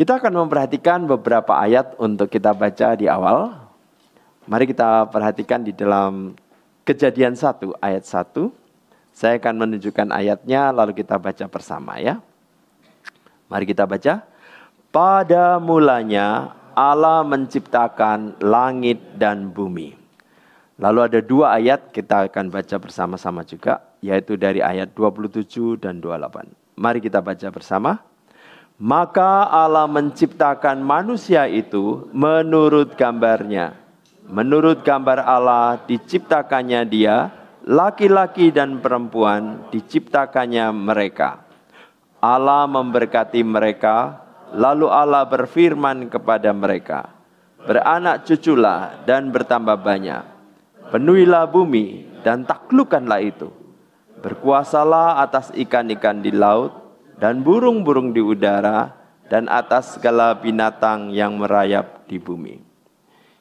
Kita akan memperhatikan beberapa ayat untuk kita baca di awal. Mari kita perhatikan di dalam Kejadian 1 ayat 1. Saya akan menunjukkan ayatnya lalu kita baca bersama ya. Mari kita baca. Pada mulanya Allah menciptakan langit dan bumi. Lalu ada dua ayat kita akan baca bersama-sama juga, yaitu dari ayat 27 dan 28. Mari kita baca bersama. Maka Allah menciptakan manusia itu menurut gambarnya. Menurut gambar Allah diciptakannya dia, laki-laki dan perempuan diciptakannya mereka. Allah memberkati mereka, lalu Allah berfirman kepada mereka, beranak cuculah dan bertambah banyak. Penuhilah bumi dan taklukkanlah itu. Berkuasalah atas ikan-ikan di laut dan burung-burung di udara dan atas segala binatang yang merayap di bumi.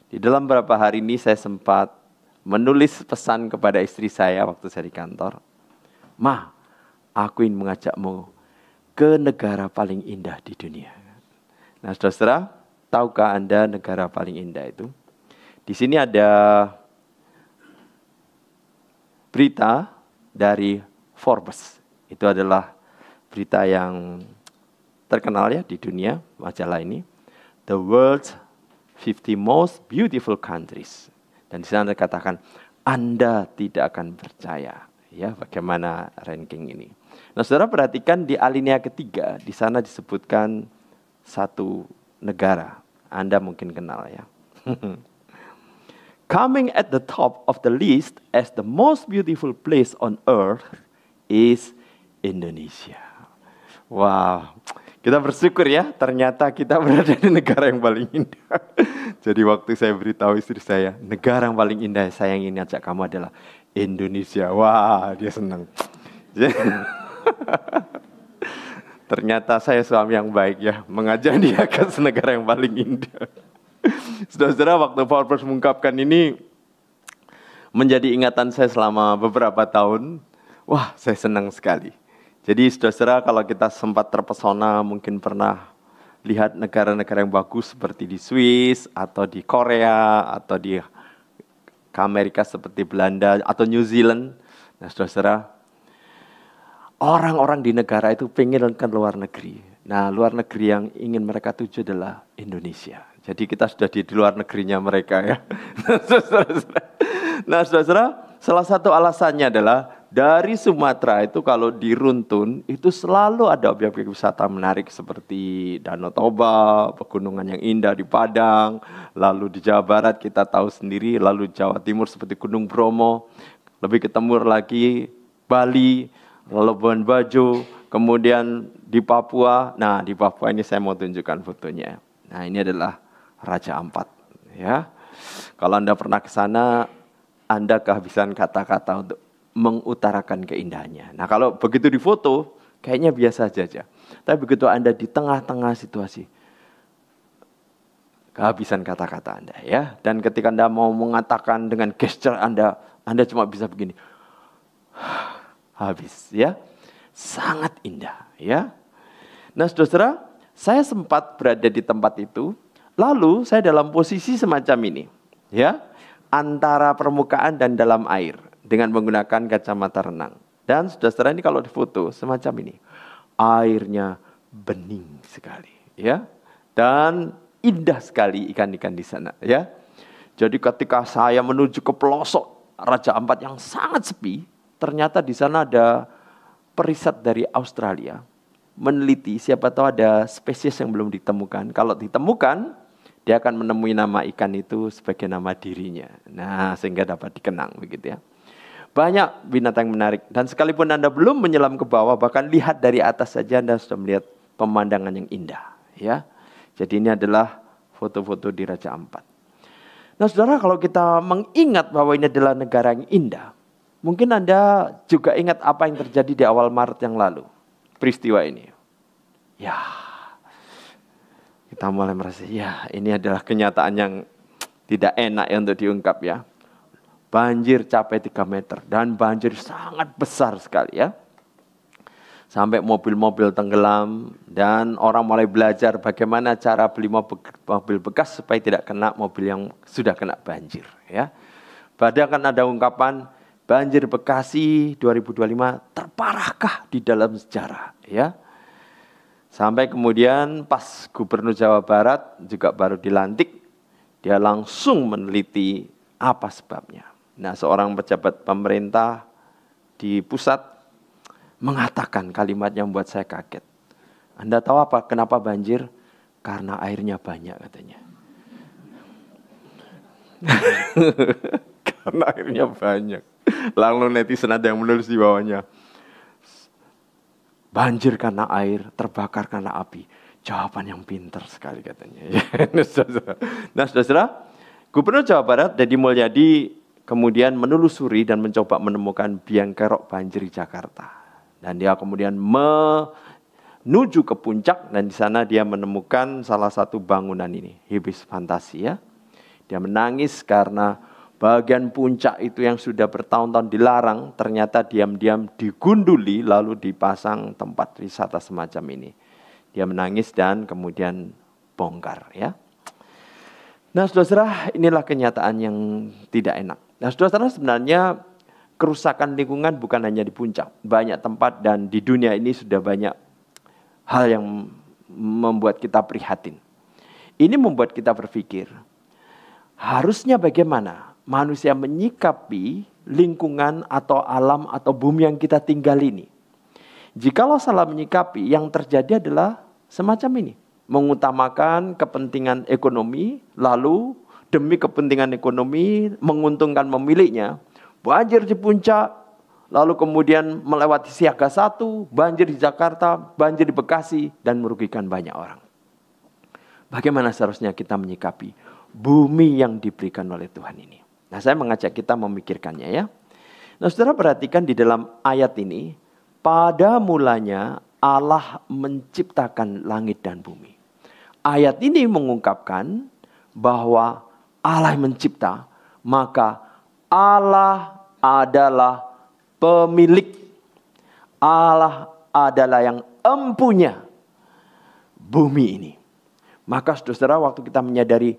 Di dalam beberapa hari ini saya sempat menulis pesan kepada istri saya waktu saya di kantor. Ma, aku ingin mengajakmu ke negara paling indah di dunia. Nah, saudara, tahukah Anda negara paling indah itu? Di sini ada berita dari Forbes. Itu adalah berita yang terkenal ya di dunia, majalah ini. The World's 50 Most Beautiful Countries. Dan di sana dikatakan, Anda tidak akan percaya ya bagaimana ranking ini. Nah, saudara perhatikan di alinea ketiga, di sana disebutkan satu negara. Anda mungkin kenal ya. Coming at the top of the list as the most beautiful place on earth is Indonesia. Wow, kita bersyukur ya, ternyata kita berada di negara yang paling indah. Jadi waktu saya beritahu istri saya, negara yang paling indah saya ingin ajak kamu adalah Indonesia. Wah, dia senang. Ternyata saya suami yang baik ya, mengajak dia ke negara yang paling indah. Saudara-saudara, waktu Forbes mengungkapkan ini menjadi ingatan saya selama beberapa tahun. Wah, saya senang sekali. Jadi saudara-saudara, kalau kita sempat terpesona, mungkin pernah lihat negara-negara yang bagus seperti di Swiss, atau di Korea, atau di Amerika seperti Belanda, atau New Zealand. Nah saudara-saudara, orang-orang di negara itu pengen ke luar negeri. Nah, luar negeri yang ingin mereka tuju adalah Indonesia. Jadi kita sudah di luar negerinya mereka ya. Nah, saudara-saudara, salah satu alasannya adalah dari Sumatera itu kalau di Runtun itu selalu ada objek-objek wisata menarik seperti Danau Toba, pegunungan yang indah di Padang, lalu di Jawa Barat kita tahu sendiri, lalu Jawa Timur seperti Gunung Bromo, lebih ke timur lagi Bali, Labuan Bajo, kemudian di Papua. Nah, di Papua ini saya mau tunjukkan fotonya. Nah, ini adalah Raja Ampat ya. Kalau Anda pernah ke sana, Anda kehabisan kata-kata untuk mengutarakan keindahannya. Nah, kalau begitu difoto, kayaknya biasa saja. Tapi begitu Anda di tengah-tengah situasi, kehabisan kata-kata Anda ya. Dan ketika Anda mau mengatakan dengan gesture Anda cuma bisa begini. Habis ya. Sangat indah ya. Nah, saudara, saya sempat berada di tempat itu, lalu saya dalam posisi semacam ini ya, antara permukaan dan dalam air dengan menggunakan kacamata renang. Dan saudara ini kalau difoto semacam ini, airnya bening sekali ya, dan indah sekali ikan-ikan di sana ya. Jadi ketika saya menuju ke pelosok Raja Ampat yang sangat sepi, ternyata di sana ada periset dari Australia meneliti, siapa tahu ada spesies yang belum ditemukan. Kalau ditemukan, dia akan menemui nama ikan itu sebagai nama dirinya. Nah, sehingga dapat dikenang begitu ya. Banyak binatang yang menarik. Dan sekalipun Anda belum menyelam ke bawah, bahkan lihat dari atas saja Anda sudah melihat pemandangan yang indah ya. Jadi ini adalah foto-foto di Raja Ampat. Nah, saudara, kalau kita mengingat bahwa ini adalah negara yang indah, mungkin Anda juga ingat apa yang terjadi di awal Maret yang lalu. Peristiwa ini. Ya, kita mulai merasa, ya ini adalah kenyataan yang tidak enak ya untuk diungkap ya. Banjir capai 3 meter dan banjir sangat besar sekali ya. Sampai mobil-mobil tenggelam dan orang mulai belajar bagaimana cara beli mobil bekas supaya tidak kena mobil yang sudah kena banjir. Ya. Padahal kan ada ungkapan banjir Bekasi 2025 terparahkah di dalam sejarah. Ya. Sampai kemudian pas Gubernur Jawa Barat juga baru dilantik, dia langsung meneliti apa sebabnya. Nah, seorang pejabat pemerintah di pusat mengatakan kalimat yang membuat saya kaget. Anda tahu apa? Kenapa banjir? Karena airnya banyak katanya. Karena airnya banyak. Lalu netizen ada yang menulis di bawahnya. Banjir karena air, terbakar karena api. Jawaban yang pintar sekali katanya. Nah, saudara, Gubernur Jawa Barat Deddy Mulyadi kemudian menelusuri dan mencoba menemukan biang kerok banjir di Jakarta. Dan dia kemudian menuju ke puncak dan di sana dia menemukan salah satu bangunan ini, Hibis Fantasia. Dia menangis karena bagian puncak itu yang sudah bertahun-tahun dilarang ternyata diam-diam digunduli lalu dipasang tempat wisata semacam ini. Dia menangis dan kemudian bongkar ya. Nah, saudara, inilah kenyataan yang tidak enak. Nah, saudara, sebenarnya kerusakan lingkungan bukan hanya di puncak. Banyak tempat dan di dunia ini sudah banyak hal yang membuat kita prihatin. Ini membuat kita berpikir, harusnya bagaimana manusia menyikapi lingkungan atau alam atau bumi yang kita tinggal ini. Jikalau salah menyikapi, yang terjadi adalah semacam ini. Mengutamakan kepentingan ekonomi, lalu demi kepentingan ekonomi menguntungkan pemiliknya, banjir di puncak, lalu kemudian melewati siaga 1, banjir di Jakarta, banjir di Bekasi, dan merugikan banyak orang. Bagaimana seharusnya kita menyikapi bumi yang diberikan oleh Tuhan ini? Nah, saya mengajak kita memikirkannya ya. Nah, saudara perhatikan di dalam ayat ini, pada mulanya Allah menciptakan langit dan bumi. Ayat ini mengungkapkan bahwa Allah yang mencipta, maka Allah adalah pemilik. Allah adalah yang empunya bumi ini. Maka saudara, waktu kita menyadari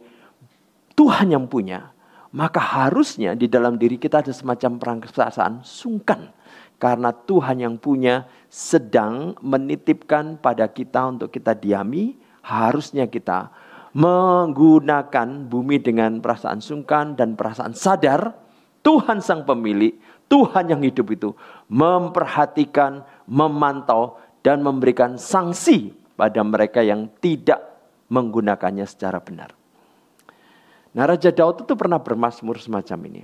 Tuhan yang punya, maka harusnya di dalam diri kita ada semacam perasaan sungkan. Karena Tuhan yang punya sedang menitipkan pada kita untuk kita diami, harusnya kita menggunakan bumi dengan perasaan sungkan dan perasaan sadar Tuhan sang pemilik, Tuhan yang hidup itu memperhatikan, memantau dan memberikan sanksi pada mereka yang tidak menggunakannya secara benar. Nah, Raja Daud itu pernah bermazmur semacam ini.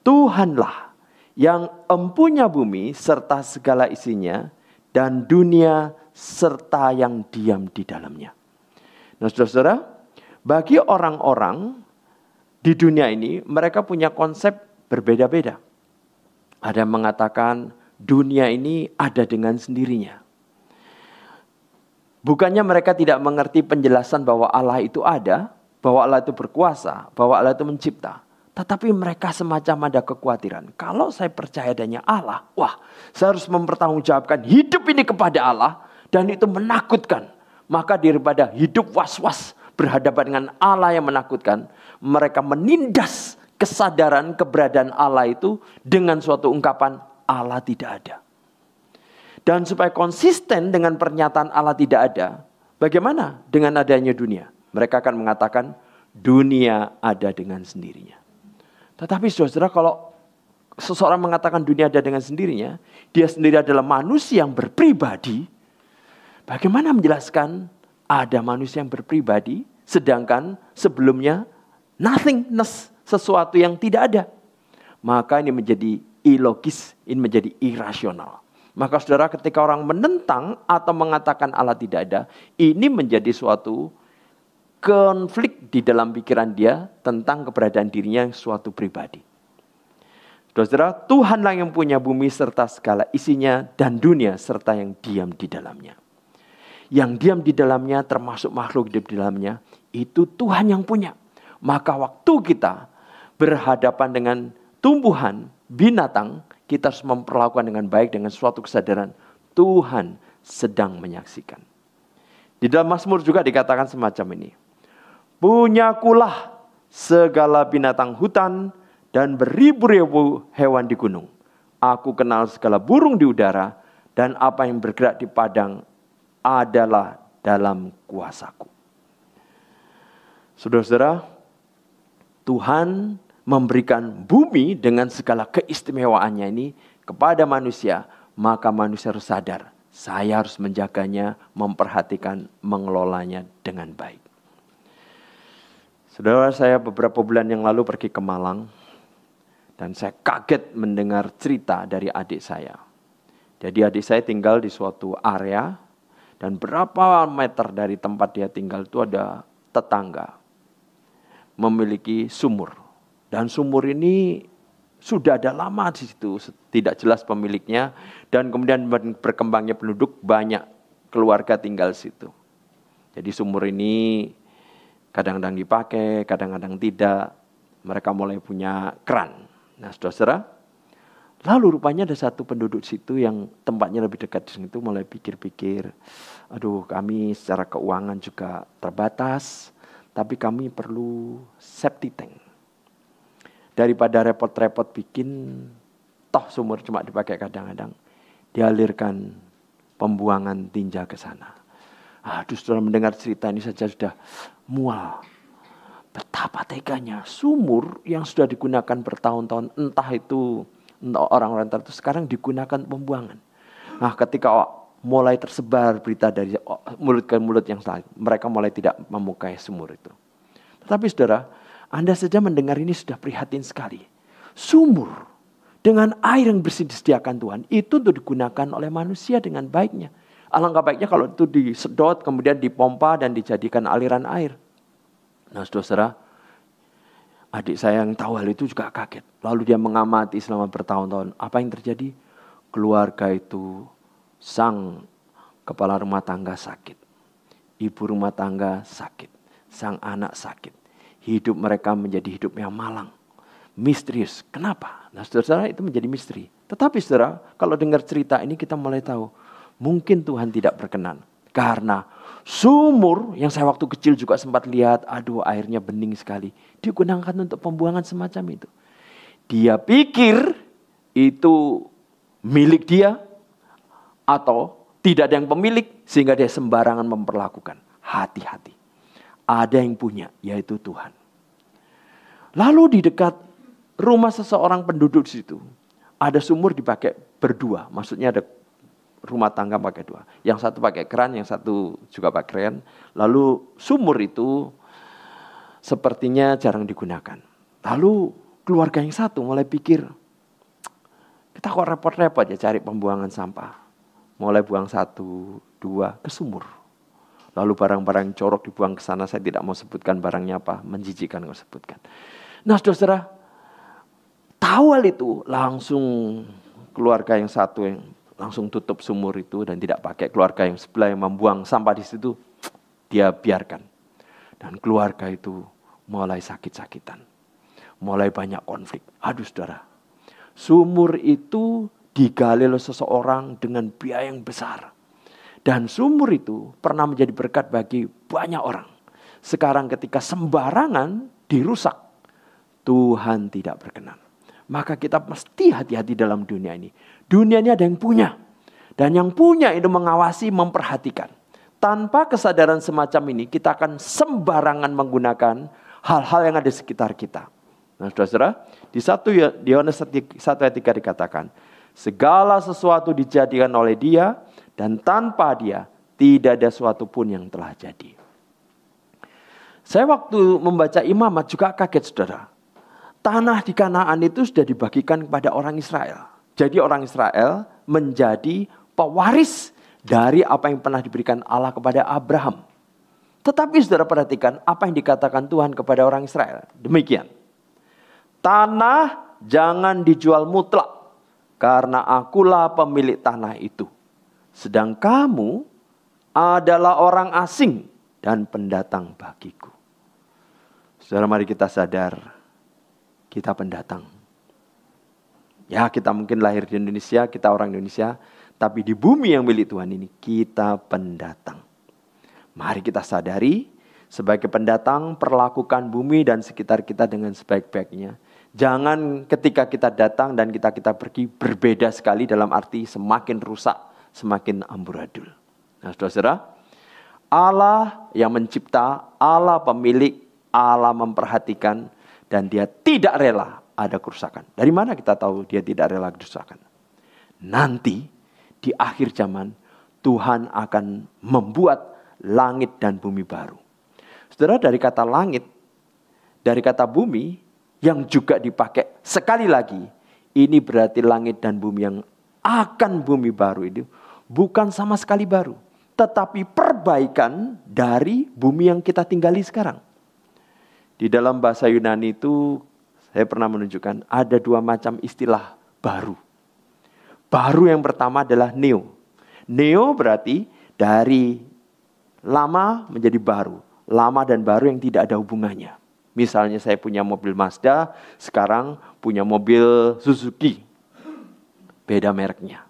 Tuhanlah yang empunya bumi serta segala isinya dan dunia serta yang diam di dalamnya. Nah, saudara-saudara, bagi orang-orang di dunia ini, mereka punya konsep berbeda-beda. Ada yang mengatakan dunia ini ada dengan sendirinya. Bukannya mereka tidak mengerti penjelasan bahwa Allah itu ada, bahwa Allah itu berkuasa, bahwa Allah itu mencipta. Tetapi mereka semacam ada kekhawatiran. Kalau saya percaya adanya Allah, wah, saya harus mempertanggungjawabkan hidup ini kepada Allah. Dan itu menakutkan. Maka daripada hidup was-was berhadapan dengan Allah yang menakutkan, mereka menindas kesadaran keberadaan Allah itu dengan suatu ungkapan Allah tidak ada. Dan supaya konsisten dengan pernyataan Allah tidak ada, bagaimana dengan adanya dunia? Mereka akan mengatakan dunia ada dengan sendirinya. Tetapi saudara, kalau seseorang mengatakan dunia ada dengan sendirinya, dia sendiri adalah manusia yang berpribadi. Bagaimana menjelaskan ada manusia yang berpribadi, sedangkan sebelumnya nothingness, sesuatu yang tidak ada. Maka ini menjadi ilogis, ini menjadi irasional. Maka saudara, ketika orang menentang atau mengatakan Allah tidak ada, ini menjadi suatu konflik di dalam pikiran dia tentang keberadaan dirinya yang suatu pribadi. Saudara, Tuhanlah yang punya bumi serta segala isinya dan dunia serta yang diam di dalamnya. Yang diam di dalamnya termasuk makhluk hidup di dalamnya, itu Tuhan yang punya. Maka waktu kita berhadapan dengan tumbuhan, binatang, kita harus memperlakukan dengan baik dengan suatu kesadaran. Tuhan sedang menyaksikan. Di dalam Mazmur juga dikatakan semacam ini. Punyakulah segala binatang hutan dan beribu-ribu hewan di gunung. Aku kenal segala burung di udara dan apa yang bergerak di padang adalah dalam kuasaku. Saudara-saudara, Tuhan memberikan bumi dengan segala keistimewaannya ini kepada manusia, maka manusia harus sadar, saya harus menjaganya, memperhatikan, mengelolanya dengan baik. Saudara, saya beberapa bulan yang lalu pergi ke Malang dan saya kaget mendengar cerita dari adik saya. Jadi adik saya tinggal di suatu area dan berapa meter dari tempat dia tinggal itu ada tetangga memiliki sumur. Dan sumur ini sudah ada lama di situ, tidak jelas pemiliknya. Dan kemudian berkembangnya penduduk, banyak keluarga tinggal di situ. Jadi sumur ini kadang-kadang dipakai, kadang-kadang tidak. Mereka mulai punya keran. Nah, saudara, lalu rupanya ada satu penduduk situ yang tempatnya lebih dekat di situ mulai pikir-pikir, aduh kami secara keuangan juga terbatas, tapi kami perlu septic tank. Daripada repot-repot bikin, toh sumur cuma dipakai kadang-kadang, dialirkan pembuangan tinja ke sana. Aduh, saudara mendengar cerita ini saja sudah mual. Betapa teganya sumur yang sudah digunakan bertahun-tahun, entah itu orang-orang tertentu sekarang digunakan pembuangan. Nah, ketika mulai tersebar berita dari mulut ke mulut yang lain, mereka mulai tidak memukai sumur itu. Tetapi saudara, Anda saja mendengar ini sudah prihatin sekali. Sumur dengan air yang bersih disediakan Tuhan itu untuk digunakan oleh manusia dengan baiknya. Alangkah baiknya kalau itu disedot, kemudian dipompa dan dijadikan aliran air. Nah, saudara, adik saya yang tahu hal itu juga kaget. Lalu dia mengamati selama bertahun-tahun. Apa yang terjadi? Keluarga itu, sang kepala rumah tangga sakit. Ibu rumah tangga sakit. Sang anak sakit. Hidup mereka menjadi hidup yang malang. Misterius. Kenapa? Nah, saudara, itu menjadi misteri. Tetapi saudara, kalau dengar cerita ini kita mulai tahu. Mungkin Tuhan tidak berkenan. Karena sumur yang saya waktu kecil juga sempat lihat, aduh airnya bening sekali. Digunakan untuk pembuangan semacam itu. Dia pikir itu milik dia atau tidak ada yang pemilik sehingga dia sembarangan memperlakukan. Hati-hati. Ada yang punya, yaitu Tuhan. Lalu di dekat rumah seseorang penduduk di situ, ada sumur dipakai berdua. Maksudnya ada rumah tangga pakai dua. Yang satu pakai keran, yang satu juga pakai keran. Lalu sumur itu sepertinya jarang digunakan. Lalu keluarga yang satu mulai pikir, kita kok repot-repot ya cari pembuangan sampah. Mulai buang 1, 2 ke sumur. Lalu barang-barang corok dibuang ke sana. Saya tidak mau sebutkan barangnya apa, menjijikkan kalau sebutkan. Nah, saudara, tahu hal itu, langsung keluarga yang satu yang langsung tutup sumur itu dan tidak pakai. Keluarga yang sebelah yang membuang sampah di situ, dia biarkan. Dan keluarga itu mulai sakit-sakitan. Mulai banyak konflik. Aduh saudara, sumur itu digali oleh seseorang dengan biaya yang besar. Dan sumur itu pernah menjadi berkat bagi banyak orang. Sekarang ketika sembarangan dirusak, Tuhan tidak berkenan. Maka kita mesti hati-hati dalam dunia ini. Dunia ini ada yang punya. Dan yang punya itu mengawasi, memperhatikan. Tanpa kesadaran semacam ini, kita akan sembarangan menggunakan hal-hal yang ada di sekitar kita. Nah, saudara-saudara, di 1 Yohanes 1 ayat 3 dikatakan, segala sesuatu dijadikan oleh Dia, dan tanpa Dia tidak ada sesuatu pun yang telah jadi. Saya waktu membaca Imamat juga kaget saudara. Tanah di Kanaan itu sudah dibagikan kepada orang Israel. Jadi orang Israel menjadi pewaris dari apa yang pernah diberikan Allah kepada Abraham. Tetapi saudara perhatikan apa yang dikatakan Tuhan kepada orang Israel. Demikian. Tanah jangan dijual mutlak, karena akulah pemilik tanah itu. Sedang kamu adalah orang asing dan pendatang bagiku. Saudara, mari kita sadar, kita pendatang. Ya, kita mungkin lahir di Indonesia, kita orang Indonesia, Tapi di bumi yang milik Tuhan ini kita pendatang. Mari kita sadari sebagai pendatang perlakukan bumi dan sekitar kita dengan sebaik-baiknya. Jangan ketika kita datang dan kita pergi berbeda sekali dalam arti semakin rusak, semakin amburadul. Nah, saudara-saudara, Allah yang mencipta, Allah pemilik, Allah memperhatikan, dan dia tidak rela ada kerusakan. Dari mana kita tahu dia tidak rela kerusakan? Nanti di akhir zaman Tuhan akan membuat langit dan bumi baru. Saudara, dari kata langit, dari kata bumi yang juga dipakai sekali lagi, ini berarti langit dan bumi yang akan bumi baru itu bukan sama sekali baru, tetapi perbaikan dari bumi yang kita tinggali sekarang. Di dalam bahasa Yunani itu saya pernah menunjukkan ada dua macam istilah baru. Baru yang pertama adalah neo. Neo berarti dari lama menjadi baru. Lama dan baru yang tidak ada hubungannya. Misalnya saya punya mobil Mazda, sekarang punya mobil Suzuki. Beda mereknya.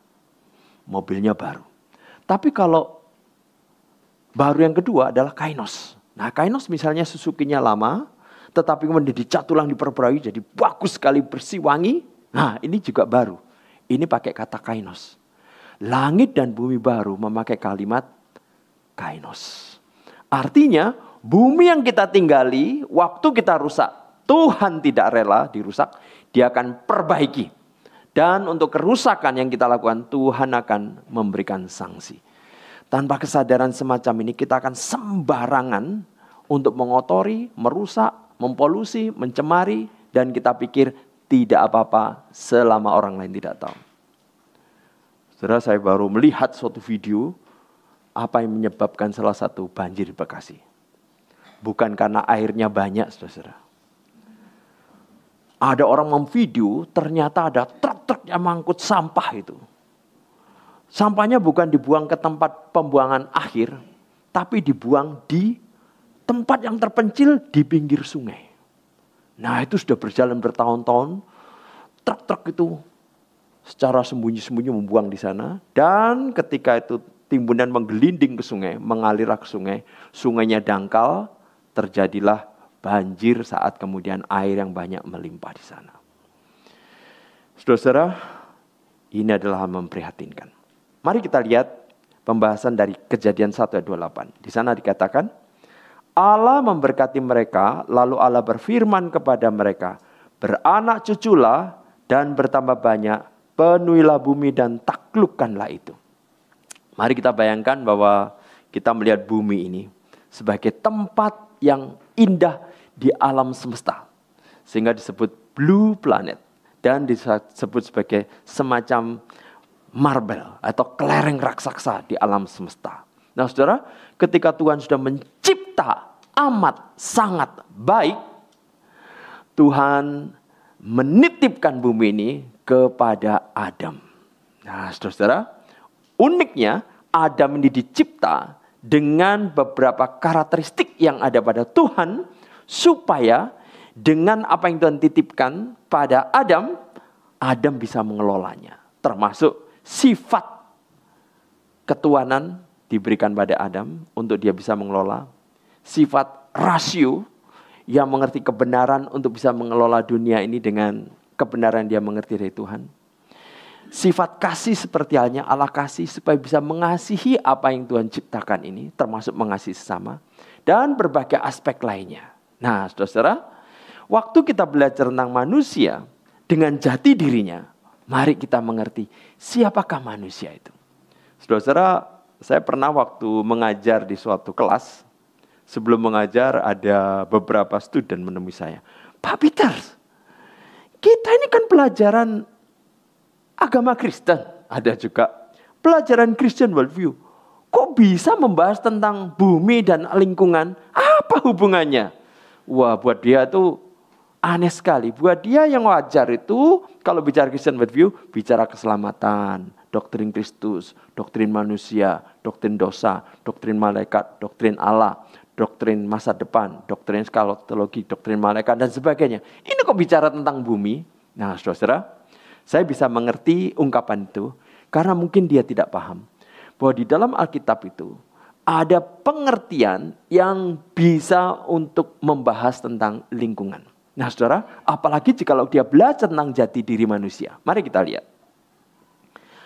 Mobilnya baru. Tapi kalau baru yang kedua adalah kainos. Nah, kainos misalnya Suzuki-nya lama, tetapi kemudian dicat ulang, diperbarui jadi bagus sekali, bersih, wangi. Nah, ini juga baru. Ini pakai kata kainos. Langit dan bumi baru memakai kalimat kainos. Artinya bumi yang kita tinggali, waktu kita rusak, Tuhan tidak rela dirusak, dia akan perbaiki. Dan untuk kerusakan yang kita lakukan, Tuhan akan memberikan sanksi. Tanpa kesadaran semacam ini, kita akan sembarangan untuk mengotori, merusak, mempolusi, mencemari, dan kita pikir tidak apa-apa selama orang lain tidak tahu. Saudara, saya baru melihat suatu video apa yang menyebabkan salah satu banjir di Bekasi. Bukan karena airnya banyak, saudara. Ada orang memvideo, ternyata ada truk-truk yang mengangkut sampah itu. Sampahnya bukan dibuang ke tempat pembuangan akhir, tapi dibuang di tempat yang terpencil di pinggir sungai. Nah, itu sudah berjalan bertahun-tahun. Truk-truk itu secara sembunyi-sembunyi membuang di sana. Dan ketika itu timbunan menggelinding ke sungai, mengalir ke sungai, sungainya dangkal, terjadilah banjir saat kemudian air yang banyak melimpah di sana. Saudara-saudara, ini adalah memprihatinkan. Mari kita lihat pembahasan dari Kejadian 1 ayat 28. Di sana dikatakan, Allah memberkati mereka, lalu Allah berfirman kepada mereka, beranak cuculah dan bertambah banyak, penuhilah bumi dan taklukkanlah itu. Mari kita bayangkan bahwa kita melihat bumi ini sebagai tempat yang indah di alam semesta. Sehingga disebut blue planet dan disebut sebagai semacam marble atau kelereng raksasa di alam semesta. Nah, saudara, ketika Tuhan sudah mencipta amat sangat baik, Tuhan menitipkan bumi ini kepada Adam. Nah, saudara, uniknya Adam ini dicipta dengan beberapa karakteristik yang ada pada Tuhan, supaya dengan apa yang Tuhan titipkan pada Adam, Adam bisa mengelolanya. Termasuk sifat ketuhanan diberikan pada Adam untuk dia bisa mengelola. Sifat rasio yang mengerti kebenaran untuk bisa mengelola dunia ini dengan kebenaran dia mengerti dari Tuhan. Sifat kasih seperti halnya Allah kasih supaya bisa mengasihi apa yang Tuhan ciptakan ini, termasuk mengasihi sesama. Dan berbagai aspek lainnya. Nah, saudara-saudara, waktu kita belajar tentang manusia dengan jati dirinya, mari kita mengerti siapakah manusia itu. Saudara-saudara, saya pernah waktu mengajar di suatu kelas, sebelum mengajar ada beberapa student menemui saya. Pak Peter, kita ini kan pelajaran agama Kristen. Ada juga pelajaran Christian worldview. Kok bisa membahas tentang bumi dan lingkungan? Apa hubungannya? Wah, buat dia itu aneh sekali. Buat dia yang wajar itu, kalau bicara Christian worldview, bicara keselamatan, doktrin Kristus, doktrin manusia, doktrin dosa, doktrin malaikat, doktrin Allah, doktrin masa depan, doktrin eskatologi, doktrin malaikat, dan sebagainya. Ini kok bicara tentang bumi? Nah, saudara-saudara, saya bisa mengerti ungkapan itu Karena mungkin dia tidak paham bahwa di dalam Alkitab itu ada pengertian yang bisa untuk membahas tentang lingkungan. Nah saudara, apalagi jikalau dia belajar tentang jati diri manusia. Mari kita lihat.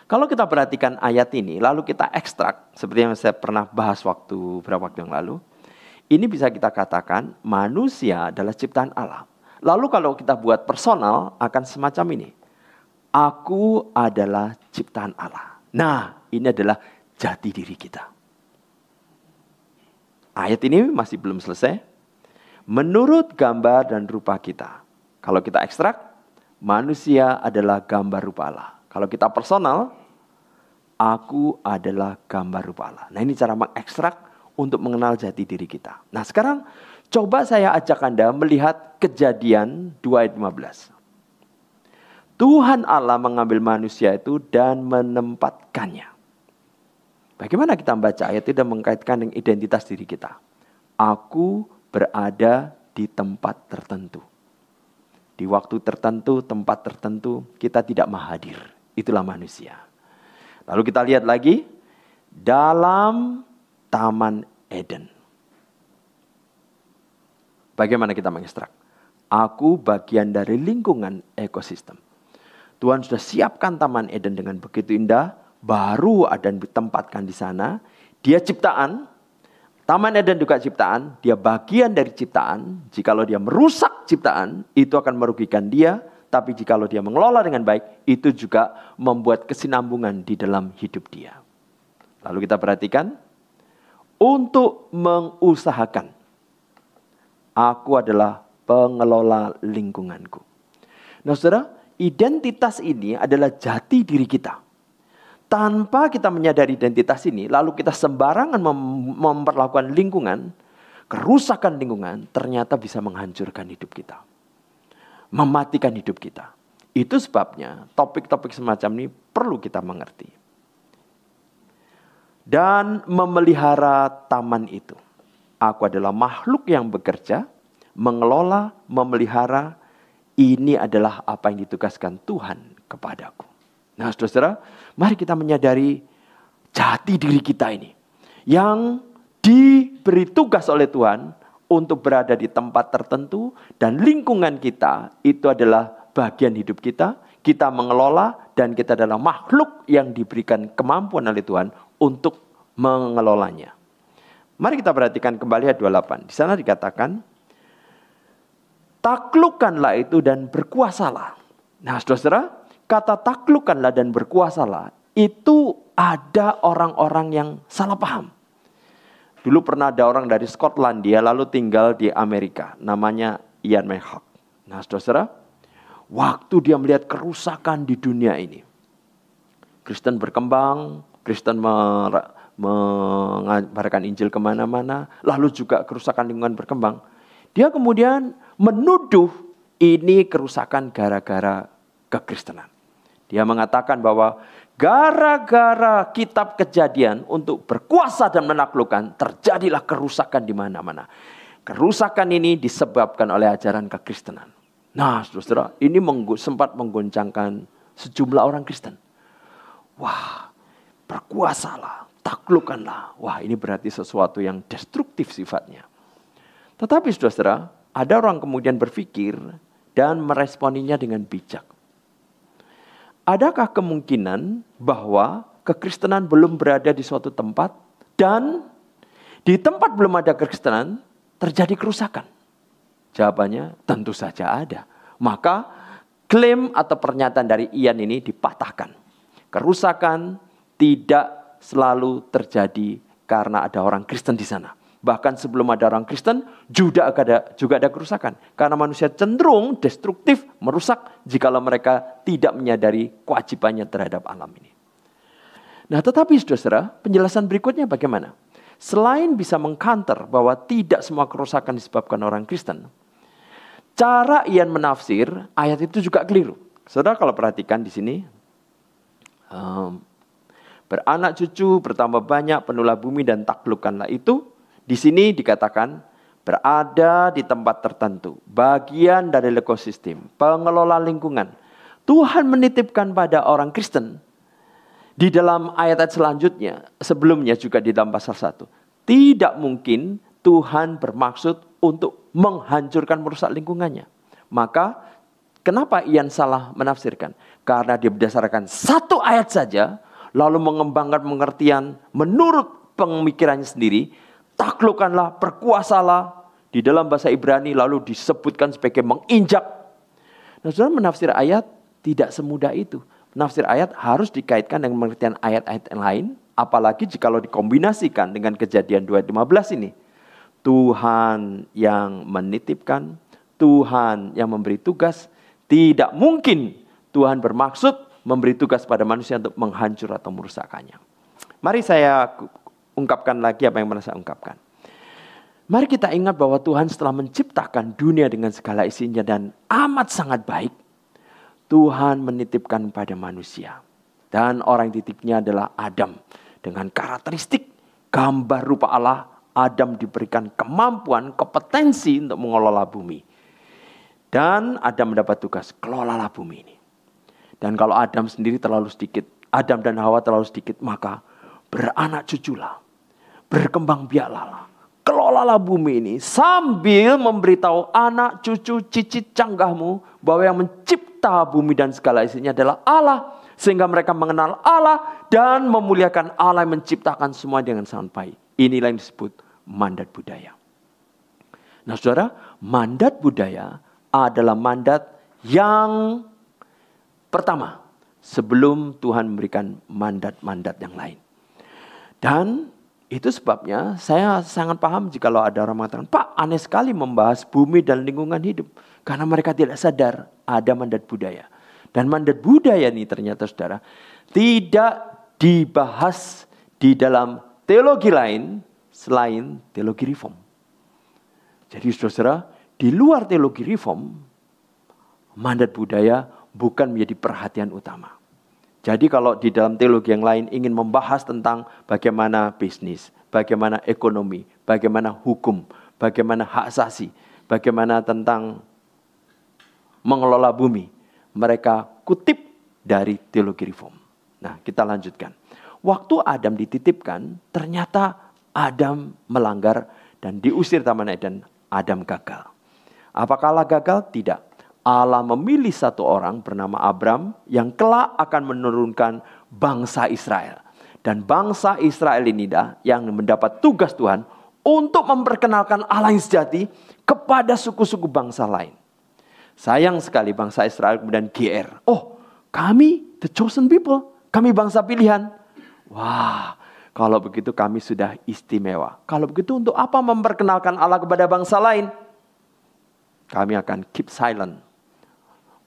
Kalau kita perhatikan ayat ini, lalu kita ekstrak, seperti yang saya pernah bahas beberapa waktu yang lalu. Ini bisa kita katakan manusia adalah ciptaan Allah. Lalu kalau kita buat personal akan semacam ini. Aku adalah ciptaan Allah. Nah, ini adalah jati diri kita. Ayat ini masih belum selesai. Menurut gambar dan rupa kita. Kalau kita ekstrak, manusia adalah gambar rupa Allah. Kalau kita personal, aku adalah gambar rupa Allah. Nah ini cara mengekstrak untuk mengenal jati diri kita. Nah sekarang coba saya ajak Anda melihat Kejadian 2 ayat 15. Tuhan Allah mengambil manusia itu dan menempatkannya. Bagaimana kita membaca ayat itu dan mengkaitkan dengan identitas diri kita? Aku berada di tempat tertentu. Di waktu tertentu, tempat tertentu, kita tidak hadir. Itulah manusia. Lalu kita lihat lagi. Dalam Taman Eden. Bagaimana kita mengekstrak? Aku bagian dari lingkungan ekosistem. Tuhan sudah siapkan Taman Eden dengan begitu indah. Baru ada yang ditempatkan di sana. Dia ciptaan. Taman Eden juga ciptaan. Dia bagian dari ciptaan. Jikalau dia merusak ciptaan, itu akan merugikan dia. Tapi jikalau dia mengelola dengan baik, itu juga membuat kesinambungan di dalam hidup dia. Lalu kita perhatikan. Untuk mengusahakan. Aku adalah pengelola lingkunganku. Nah saudara, identitas ini adalah jati diri kita. Tanpa kita menyadari identitas ini, lalu kita sembarangan memperlakukan lingkungan, kerusakan lingkungan ternyata bisa menghancurkan hidup kita. Mematikan hidup kita. Itu sebabnya topik-topik semacam ini perlu kita mengerti. Dan memelihara taman itu. Aku adalah makhluk yang bekerja, mengelola, memelihara. Ini adalah apa yang ditugaskan Tuhan kepadaku. Nah saudara, mari kita menyadari jati diri kita ini. Yang diberi tugas oleh Tuhan untuk berada di tempat tertentu. Dan lingkungan kita itu adalah bagian hidup kita. Kita mengelola dan kita adalah makhluk yang diberikan kemampuan oleh Tuhan untuk mengelolanya. Mari kita perhatikan kembali ayat 28. Di sana dikatakan, taklukkanlah itu dan berkuasalah. Nah saudara, kata taklukkanlah dan berkuasalah, itu ada orang-orang yang salah paham. Dulu pernah ada orang dari Skotlandia lalu tinggal di Amerika. Namanya Ian McHugh. Nah saudara, waktu dia melihat kerusakan di dunia ini. Kristen berkembang, Kristen mengabarkan Injil kemana-mana. Lalu juga kerusakan lingkungan berkembang. Dia kemudian menuduh ini kerusakan gara-gara kekristenan. Dia mengatakan bahwa gara-gara kitab Kejadian untuk berkuasa dan menaklukkan, terjadilah kerusakan di mana-mana. Kerusakan ini disebabkan oleh ajaran kekristenan. Nah, saudara, ini sempat menggoncangkan sejumlah orang Kristen. Wah, berkuasalah, taklukkanlah. Wah, ini berarti sesuatu yang destruktif sifatnya. Tetapi saudara, ada orang kemudian berpikir dan meresponinya dengan bijak. Adakah kemungkinan bahwa kekristenan belum berada di suatu tempat dan di tempat belum ada kekristenan terjadi kerusakan? Jawabannya tentu saja ada. Maka klaim atau pernyataan dari Ian ini dipatahkan. Kerusakan tidak selalu terjadi karena ada orang Kristen di sana. Bahkan sebelum ada orang Kristen juga ada kerusakan. Karena manusia cenderung destruktif, merusak jikalau mereka tidak menyadari kewajibannya terhadap alam ini. Nah tetapi saudara, penjelasan berikutnya bagaimana? Selain bisa mengcounter bahwa tidak semua kerusakan disebabkan orang Kristen, cara Ian menafsir ayat itu juga keliru. Saudara kalau perhatikan di sini, beranak cucu, bertambah banyak, penuhlah bumi dan taklukkanlah itu. Di sini dikatakan berada di tempat tertentu, bagian dari ekosistem, pengelola lingkungan. Tuhan menitipkan pada orang Kristen Di dalam ayat-ayat selanjutnya, sebelumnya juga di dalam pasal 1. Tidak mungkin Tuhan bermaksud untuk menghancurkan merusak lingkungannya. Maka kenapa Ian salah menafsirkan? Karena dia berdasarkan satu ayat saja, lalu mengembangkan pengertian menurut pemikirannya sendiri. Taklukkanlah, berkuasalah. Di dalam bahasa Ibrani lalu disebutkan sebagai menginjak. Nah, saudara, menafsir ayat tidak semudah itu. Menafsir ayat harus dikaitkan dengan pengertian ayat-ayat yang lain. Apalagi jikalau dikombinasikan dengan Kejadian 2:15 ini. Tuhan yang menitipkan, Tuhan yang memberi tugas. Tidak mungkin Tuhan bermaksud memberi tugas pada manusia untuk menghancur atau merusakkannya. Mari saya ungkapkan lagi apa yang pernah saya ungkapkan. Mari kita ingat bahwa Tuhan setelah menciptakan dunia dengan segala isinya dan amat sangat baik, Tuhan menitipkan pada manusia. Dan orang yang titipnya adalah Adam. Dengan karakteristik gambar rupa Allah, Adam diberikan kemampuan, kompetensi untuk mengelola bumi. Dan Adam mendapat tugas, kelolalah bumi ini. Dan kalau Adam sendiri terlalu sedikit, Adam dan Hawa terlalu sedikit, maka beranak cuculah, berkembang biaklah, kelolalah bumi ini. Sambil memberitahu anak, cucu, cicit, canggahmu, bahwa yang mencipta bumi dan segala isinya adalah Allah. Sehingga mereka mengenal Allah dan memuliakan Allah yang menciptakan semua dengan sangat baik. Inilah yang disebut mandat budaya. Nah, saudara, mandat budaya adalah mandat yang pertama sebelum Tuhan memberikan mandat-mandat yang lain. Dan itu sebabnya saya sangat paham jikalau ada orang mengatakan, Pak, aneh sekali membahas bumi dan lingkungan hidup. Karena mereka tidak sadar ada mandat budaya. Dan mandat budaya ini ternyata, saudara, tidak dibahas di dalam teologi lain selain teologi reform. Jadi saudara, di luar teologi reform, mandat budaya bukan menjadi perhatian utama. Jadi kalau di dalam teologi yang lain ingin membahas tentang bagaimana bisnis, bagaimana ekonomi, bagaimana hukum, bagaimana hak asasi, bagaimana tentang mengelola bumi, mereka kutip dari teologi reform. Nah, kita lanjutkan. Waktu Adam dititipkan, ternyata Adam melanggar dan diusir Taman Eden. Adam gagal. Apakah Allah gagal? Tidak. Allah memilih satu orang bernama Abram yang kelak akan menurunkan bangsa Israel. Dan bangsa Israel ini yang mendapat tugas Tuhan untuk memperkenalkan Allah yang sejati kepada suku-suku bangsa lain. Sayang sekali bangsa Israel kemudian GR. Oh, kami the chosen people. Kami bangsa pilihan. Wah, kalau begitu kami sudah istimewa. Kalau begitu untuk apa memperkenalkan Allah kepada bangsa lain? Kami akan keep silent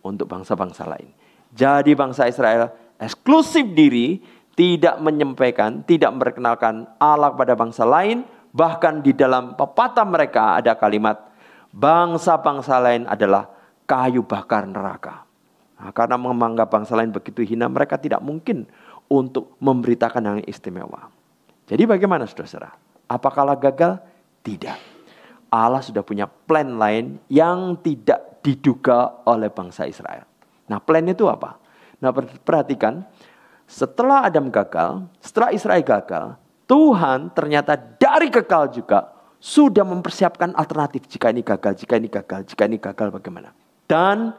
untuk bangsa-bangsa lain. Jadi bangsa Israel eksklusif diri, tidak menyampaikan, tidak memperkenalkan Allah kepada bangsa lain. Bahkan di dalam pepatah mereka ada kalimat, bangsa-bangsa lain adalah kayu bakar neraka. Nah, karena menganggap bangsa lain begitu hina, mereka tidak mungkin untuk memberitakan yang istimewa. Jadi bagaimana saudara? Apakah Allah gagal? Tidak. Allah sudah punya plan lain yang tidak diduga oleh bangsa Israel. Nah, plan itu apa? Nah, perhatikan, setelah Adam gagal, setelah Israel gagal, Tuhan ternyata dari kekal juga sudah mempersiapkan alternatif. Jika ini gagal, jika ini gagal, jika ini gagal bagaimana? Dan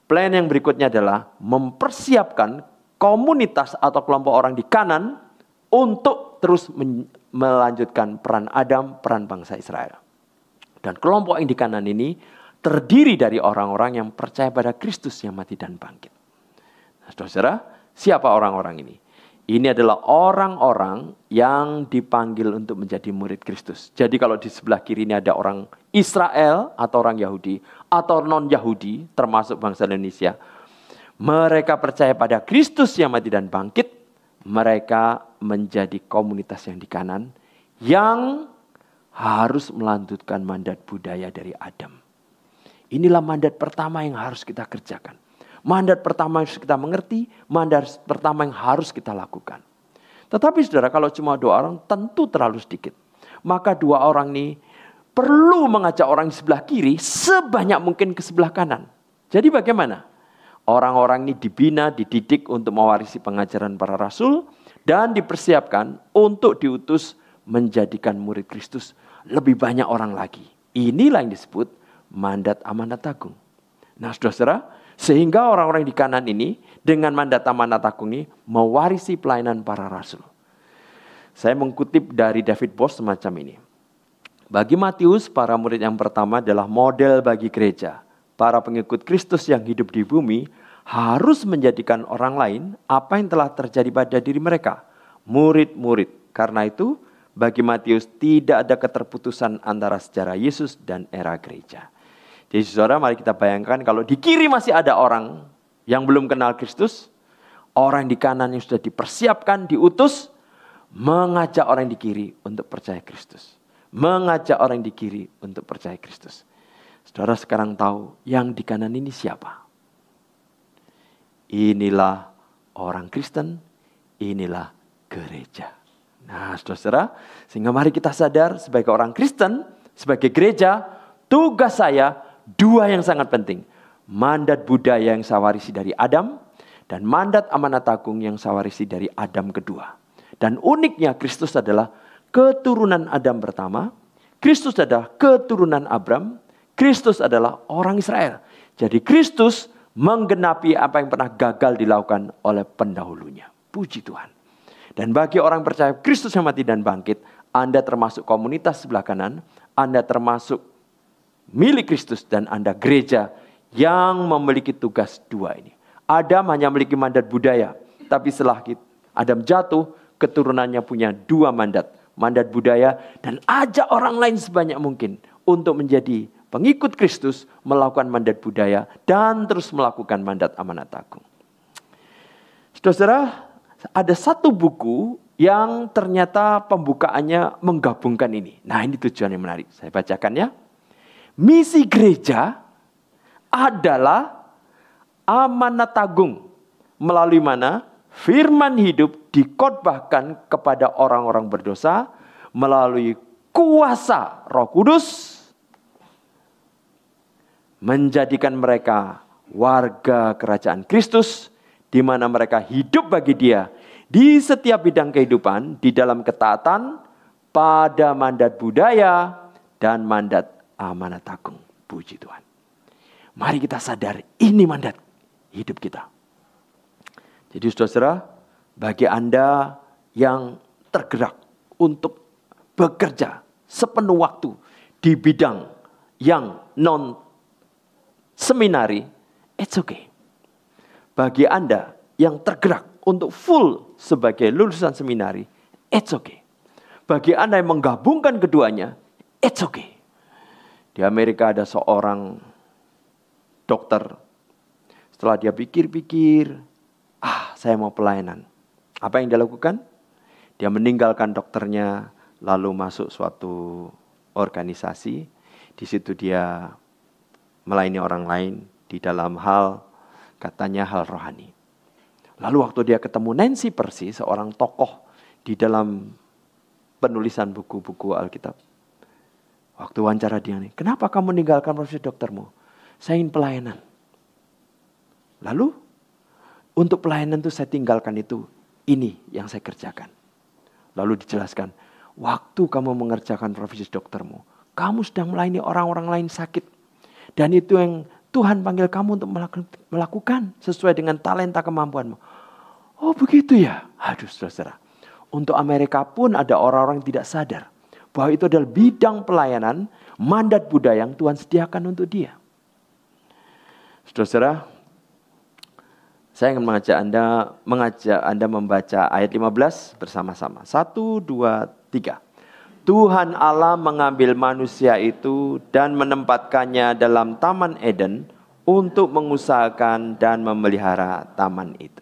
plan yang berikutnya adalah mempersiapkan komunitas atau kelompok orang di Kanan untuk terus melanjutkan peran Adam, peran bangsa Israel. Dan kelompok yang di Kanan ini terdiri dari orang-orang yang percaya pada Kristus yang mati dan bangkit. Nah, saudara, siapa orang-orang ini? Ini adalah orang-orang yang dipanggil untuk menjadi murid Kristus. Jadi kalau di sebelah kiri ini ada orang Israel atau orang Yahudi atau non-Yahudi termasuk bangsa Indonesia. Mereka percaya pada Kristus yang mati dan bangkit. Mereka menjadi komunitas yang di Kanan yang harus melanjutkan mandat budaya dari Adam. Inilah mandat pertama yang harus kita kerjakan. Mandat pertama yang harus kita mengerti, mandat pertama yang harus kita lakukan. Tetapi saudara, kalau cuma 2 orang tentu terlalu sedikit. Maka 2 orang ini perlu mengajak orang di sebelah kiri sebanyak mungkin ke sebelah kanan. Jadi bagaimana? Orang-orang ini dibina, dididik untuk mewarisi pengajaran para rasul dan dipersiapkan untuk diutus menjadikan murid Kristus lebih banyak orang lagi. Inilah yang disebut mandat amanat agung. Nah, saudara-saudara, sehingga orang-orang di Kanan ini dengan mandat amanat agung ini mewarisi pelayanan para rasul. Saya mengutip dari David Bosch semacam ini. Bagi Matius, para murid yang pertama adalah model bagi gereja. Para pengikut Kristus yang hidup di bumi harus menjadikan orang lain apa yang telah terjadi pada diri mereka. Murid-murid. Karena itu, bagi Matius tidak ada keterputusan antara sejarah Yesus dan era gereja. Jadi saudara, mari kita bayangkan kalau di kiri masih ada orang yang belum kenal Kristus. Orang di kanan yang sudah dipersiapkan, diutus, mengajak orang di kiri untuk percaya Kristus. Mengajak orang di kiri untuk percaya Kristus. Saudara sekarang tahu yang di kanan ini siapa? Inilah orang Kristen, inilah gereja. Nah, saudara, sehingga mari kita sadar sebagai orang Kristen, sebagai gereja, tugas saya dua yang sangat penting. Mandat budaya yang saya warisi dari Adam, dan mandat amanat agung yang saya warisi dari Adam kedua. Dan uniknya Kristus adalah keturunan Adam pertama, Kristus adalah keturunan Abram, Kristus adalah orang Israel. Jadi Kristus menggenapi apa yang pernah gagal dilakukan oleh pendahulunya. Puji Tuhan. Dan bagi orang percaya Kristus yang mati dan bangkit, Anda termasuk komunitas sebelah kanan, Anda termasuk milik Kristus, dan Anda gereja yang memiliki tugas dua ini. Adam hanya memiliki mandat budaya, tapi setelah Adam jatuh, keturunannya punya dua mandat. Mandat budaya dan ajak orang lain sebanyak mungkin untuk menjadi pengikut Kristus, melakukan mandat budaya, dan terus melakukan mandat amanat agung. Saudara, ada satu buku yang ternyata pembukaannya menggabungkan ini. Nah, ini tujuan yang menarik. Saya bacakan ya. Misi gereja adalah amanat agung, melalui mana firman hidup dikhotbahkan kepada orang-orang berdosa melalui kuasa Roh Kudus, menjadikan mereka warga kerajaan Kristus, di mana mereka hidup bagi Dia di setiap bidang kehidupan, di dalam ketaatan pada mandat budaya dan mandat amanat agung. Puji Tuhan. Mari kita sadar, ini mandat hidup kita. Jadi saudara, bagi Anda yang tergerak untuk bekerja sepenuh waktu di bidang yang non-seminari, it's okay. Bagi Anda yang tergerak untuk full sebagai lulusan seminari, it's okay. Bagi Anda yang menggabungkan keduanya, it's okay. Di Amerika ada seorang dokter. Setelah dia pikir-pikir, saya mau pelayanan. Apa yang dia lakukan? Dia meninggalkan dokternya, lalu masuk suatu organisasi. Di situ dia melayani orang lain di dalam hal, katanya hal rohani. Lalu waktu dia ketemu Nancy Percy, seorang tokoh di dalam penulisan buku-buku Alkitab. Waktu wawancara dia nih, kenapa kamu meninggalkan profesi doktermu? Saya ingin pelayanan. Lalu, untuk pelayanan itu saya tinggalkan itu, ini yang saya kerjakan. Lalu dijelaskan, waktu kamu mengerjakan profesi doktermu, kamu sedang melayani orang-orang lain sakit. Dan itu yang Tuhan panggil kamu untuk melakukan sesuai dengan talenta kemampuanmu. Oh begitu ya? Aduh saudara. Untuk Amerika pun ada orang-orang yang tidak sadar bahwa itu adalah bidang pelayanan, mandat budaya yang Tuhan sediakan untuk dia. Saudara, saya ingin mengajak Anda membaca ayat 15 bersama-sama. 1, 2, 3. Tuhan Allah mengambil manusia itu dan menempatkannya dalam Taman Eden untuk mengusahakan dan memelihara taman itu.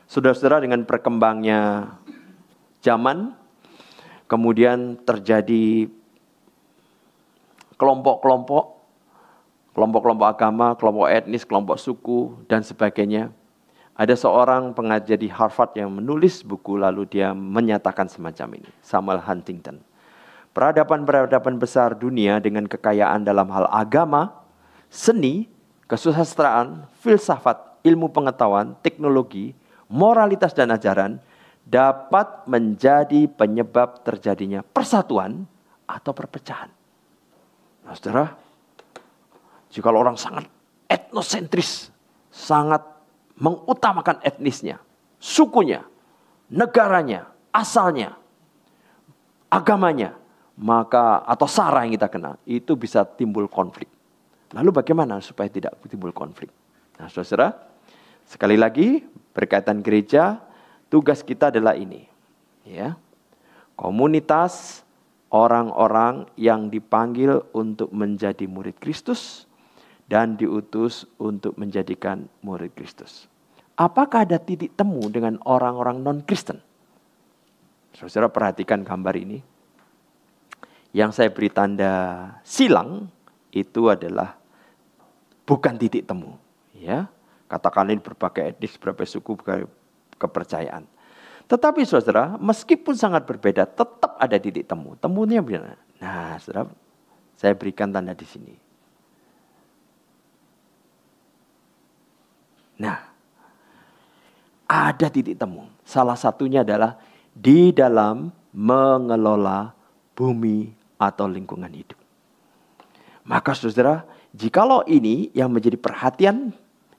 Saudara-saudara, dengan berkembangnya zaman, kemudian terjadi kelompok-kelompok agama, kelompok etnis, kelompok suku, dan sebagainya. Ada seorang pengajar di Harvard yang menulis buku, lalu dia menyatakan semacam ini. Samuel Huntington. Peradaban-peradaban besar dunia dengan kekayaan dalam hal agama, seni, kesusastraan, filsafat, ilmu pengetahuan, teknologi, moralitas dan ajaran dapat menjadi penyebab terjadinya persatuan atau perpecahan. Nah, saudara, jika orang sangat etnosentris, sangat mengutamakan etnisnya, sukunya, negaranya, asalnya, agamanya, maka atau sara yang kita kenal, itu bisa timbul konflik. Lalu bagaimana supaya tidak timbul konflik? Nah, saudara, sekali lagi berkaitan gereja, tugas kita adalah ini, ya, komunitas orang-orang yang dipanggil untuk menjadi murid Kristus dan diutus untuk menjadikan murid Kristus. Apakah ada titik temu dengan orang-orang non-Kristen? Saudara perhatikan gambar ini. Yang saya beri tanda silang itu adalah bukan titik temu, ya. Katakan ini berbagai etnis, berbagai suku, berbagai kepercayaan. Tetapi saudara, meskipun sangat berbeda, tetap ada titik temu. Temunya benar. Nah, saudara, saya berikan tanda di sini. Nah, ada titik temu. Salah satunya adalah di dalam mengelola bumi atau lingkungan hidup. Maka saudara, jikalau ini yang menjadi perhatian,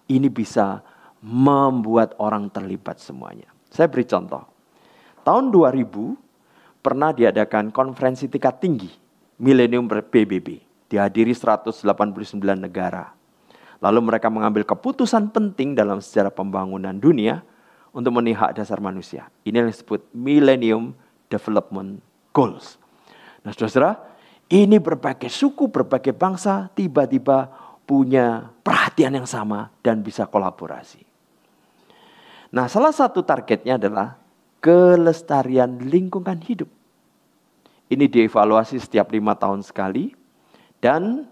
ini bisa membuat orang terlibat semuanya. Saya beri contoh. Tahun 2000 pernah diadakan konferensi tingkat tinggi Milenium PBB. Dihadiri 189 negara. Lalu mereka mengambil keputusan penting dalam sejarah pembangunan dunia untuk memenuhi hak dasar manusia. Ini yang disebut Millennium Development Goals. Nah, saudara, ini berbagai suku, berbagai bangsa tiba-tiba punya perhatian yang sama dan bisa kolaborasi. Nah, salah satu targetnya adalah kelestarian lingkungan hidup. Ini dievaluasi setiap 5 tahun sekali. Dan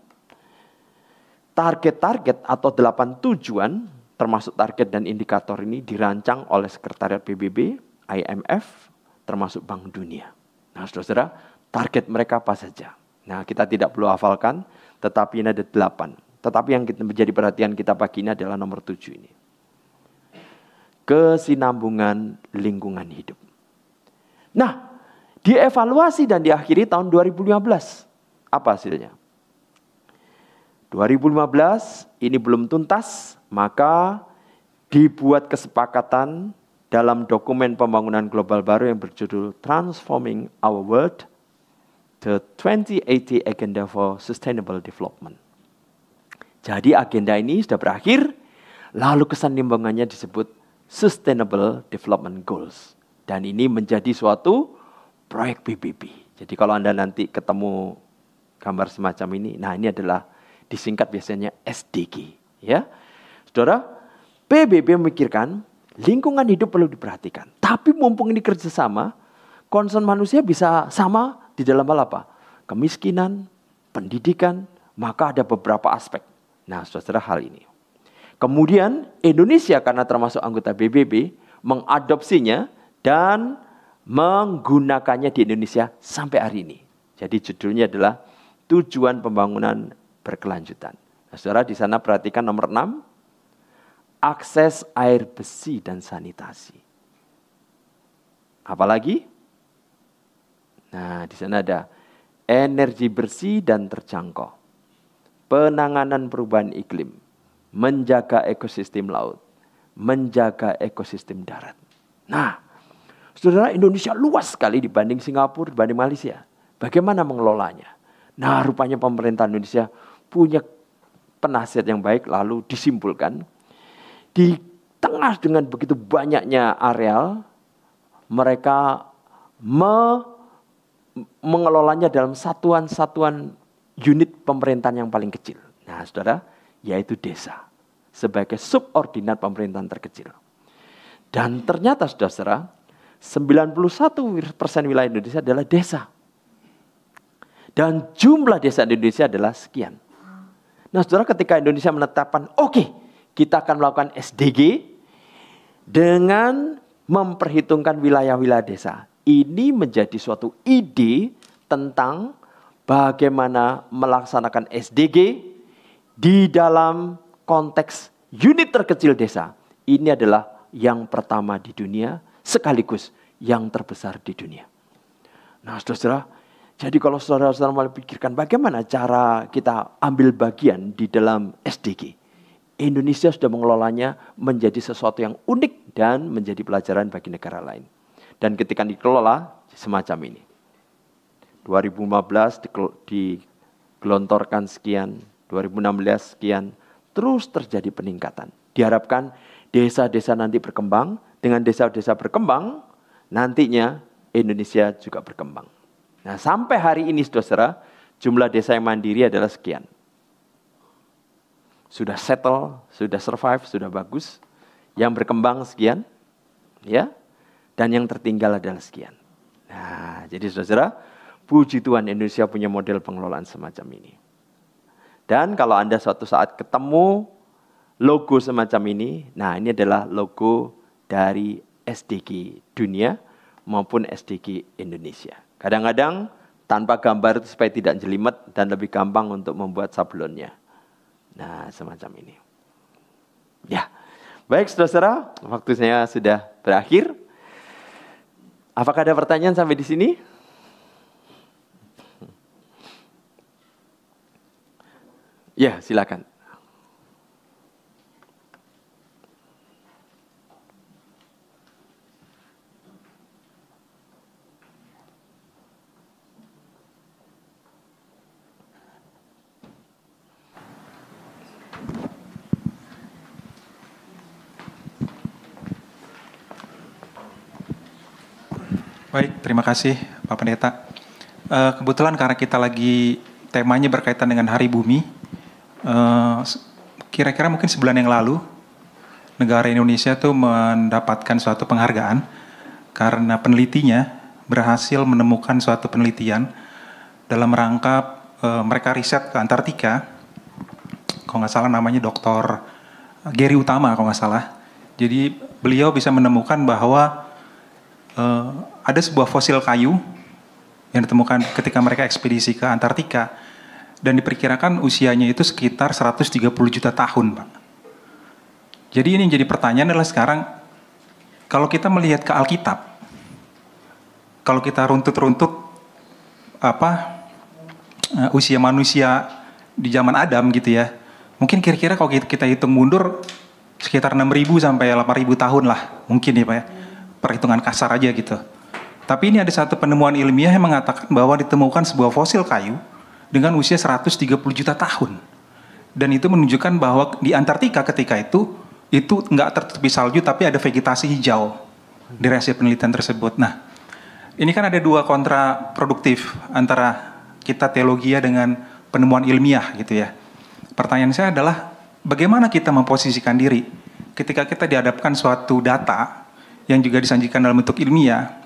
target-target atau 8 tujuan, termasuk target dan indikator ini dirancang oleh Sekretariat PBB, IMF, termasuk Bank Dunia. Nah, saudara, target mereka apa saja? Nah, kita tidak perlu hafalkan, tetapi ini ada 8. Tetapi yang menjadi perhatian kita pagi ini adalah nomor 7 ini. Kesinambungan lingkungan hidup. Nah, dievaluasi dan diakhiri tahun 2015. Apa hasilnya? 2015 ini belum tuntas, maka dibuat kesepakatan dalam dokumen pembangunan global baru yang berjudul Transforming Our World, the 2080 Agenda for Sustainable Development. Jadi agenda ini sudah berakhir, lalu kesinambungannya disebut Sustainable Development Goals. Dan ini menjadi suatu proyek PBB. Jadi kalau Anda nanti ketemu gambar semacam ini, nah ini adalah disingkat biasanya SDG. Ya, saudara, PBB memikirkan lingkungan hidup perlu diperhatikan. Tapi mumpung ini kerjasama, concern manusia bisa sama di dalam hal apa? Kemiskinan, pendidikan, maka ada beberapa aspek. Nah, saudara, hal ini. Kemudian Indonesia karena termasuk anggota PBB mengadopsinya dan menggunakannya di Indonesia sampai hari ini. Jadi judulnya adalah Tujuan Pembangunan Berkelanjutan. Nah, saudara, di sana perhatikan nomor 6, akses air bersih dan sanitasi. Apalagi? Nah, di sana ada energi bersih dan terjangkau, penanganan perubahan iklim, menjaga ekosistem laut, menjaga ekosistem darat. Nah, saudara, Indonesia luas sekali dibanding Singapura, dibanding Malaysia. Bagaimana mengelolanya? Nah, rupanya pemerintah Indonesia punya penasihat yang baik, lalu disimpulkan. Di tengah dengan begitu banyaknya areal, mereka mengelolanya dalam satuan-satuan unit pemerintahan yang paling kecil. Nah, saudara, yaitu desa. Sebagai subordinat pemerintahan terkecil. Dan ternyata, saudara, 91% wilayah Indonesia adalah desa. Dan jumlah desa di Indonesia adalah sekian. Nah, saudara, ketika Indonesia menetapkan, oke, kita akan melakukan SDG dengan memperhitungkan wilayah-wilayah desa. Ini menjadi suatu ide tentang bagaimana melaksanakan SDG di dalam konteks unit terkecil desa. Ini adalah yang pertama di dunia, sekaligus yang terbesar di dunia. Nah, saudara, jadi kalau saudara-saudara mulai pikirkan bagaimana cara kita ambil bagian di dalam SDG. Indonesia sudah mengelolanya menjadi sesuatu yang unik dan menjadi pelajaran bagi negara lain. Dan ketika dikelola semacam ini. 2015 digelontorkan sekian, 2016 sekian, terus terjadi peningkatan. Diharapkan desa-desa nanti berkembang, dengan desa-desa berkembang, nantinya Indonesia juga berkembang. Nah, sampai hari ini saudara, jumlah desa yang mandiri adalah sekian. Sudah settle, sudah survive, sudah bagus. Yang berkembang sekian, ya, dan yang tertinggal adalah sekian. Nah, jadi saudara, puji Tuhan Indonesia punya model pengelolaan semacam ini. Dan kalau Anda suatu saat ketemu logo semacam ini, nah ini adalah logo dari SDG dunia maupun SDG Indonesia. Kadang-kadang tanpa gambar itu supaya tidak jelimet dan lebih gampang untuk membuat sablonnya. Nah, semacam ini. Ya, baik saudara-saudara, waktu saya sudah berakhir. Apakah ada pertanyaan sampai di sini? Ya, silakan. Baik, terima kasih Pak Pendeta. Kebetulan karena kita lagi temanya berkaitan dengan Hari Bumi, kira-kira mungkin sebulan yang lalu, negara Indonesia tuh mendapatkan suatu penghargaan karena penelitinya berhasil menemukan suatu penelitian dalam rangka mereka riset ke Antartika. Kalau nggak salah namanya Dr. Gary Utama kalau nggak salah. Jadi beliau bisa menemukan bahwa ada sebuah fosil kayu yang ditemukan ketika mereka ekspedisi ke Antartika dan diperkirakan usianya itu sekitar 130 juta tahun, Pak. Jadi ini jadi pertanyaan adalah sekarang kalau kita melihat ke Alkitab, kalau kita runtut-runtut usia manusia di zaman Adam gitu ya, mungkin kira-kira kalau kita hitung mundur sekitar 6.000 sampai 8.000 tahun lah, mungkin ya Pak ya, perhitungan kasar aja gitu. Tapi ini ada satu penemuan ilmiah yang mengatakan bahwa ditemukan sebuah fosil kayu dengan usia 130 juta tahun. Dan itu menunjukkan bahwa di Antartika ketika itu nggak tertutupi salju tapi ada vegetasi hijau di hasil penelitian tersebut. Nah, ini kan ada dua kontraproduktif antara kita teologia dengan penemuan ilmiah gitu ya. Pertanyaan saya adalah bagaimana kita memposisikan diri ketika kita dihadapkan suatu data yang juga disajikan dalam bentuk ilmiah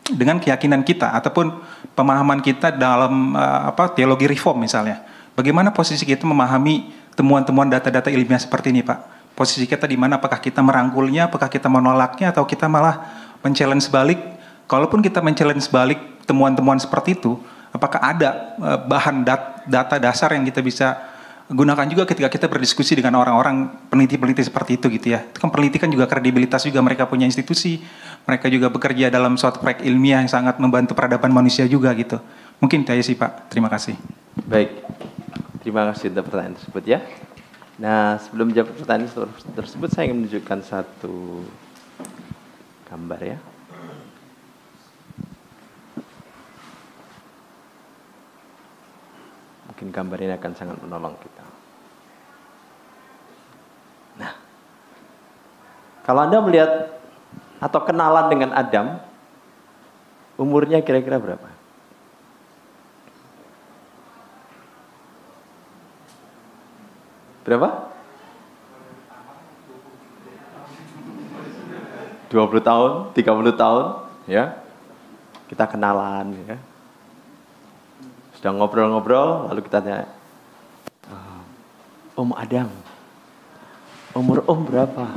dengan keyakinan kita ataupun pemahaman kita dalam teologi reform misalnya. Bagaimana posisi kita memahami temuan-temuan data-data ilmiah seperti ini, Pak? Posisi kita di mana? Apakah kita merangkulnya, apakah kita menolaknya, atau kita malah men-challenge balik? Kalaupun kita men-challenge balik temuan-temuan seperti itu, apakah ada bahan data dasar yang kita bisa gunakan juga ketika kita berdiskusi dengan orang-orang peneliti-peneliti seperti itu gitu ya. Itu kan peneliti kan juga kredibilitas juga, mereka punya institusi, mereka juga bekerja dalam suatu proyek ilmiah yang sangat membantu peradaban manusia juga gitu. Mungkin itu aja sih Pak, terima kasih. Baik, terima kasih untuk pertanyaan tersebut ya. Nah, sebelum menjawab pertanyaan tersebut saya ingin menunjukkan satu gambar ya. Mungkin gambar ini akan sangat menolong kita. Nah, kalau Anda melihat atau kenalan dengan Adam, umurnya kira-kira berapa? Berapa? 20 tahun, 30 tahun, ya. Kita kenalan, ya. Sudah ngobrol-ngobrol, lalu kita tanya, Om Adam, umur Om berapa?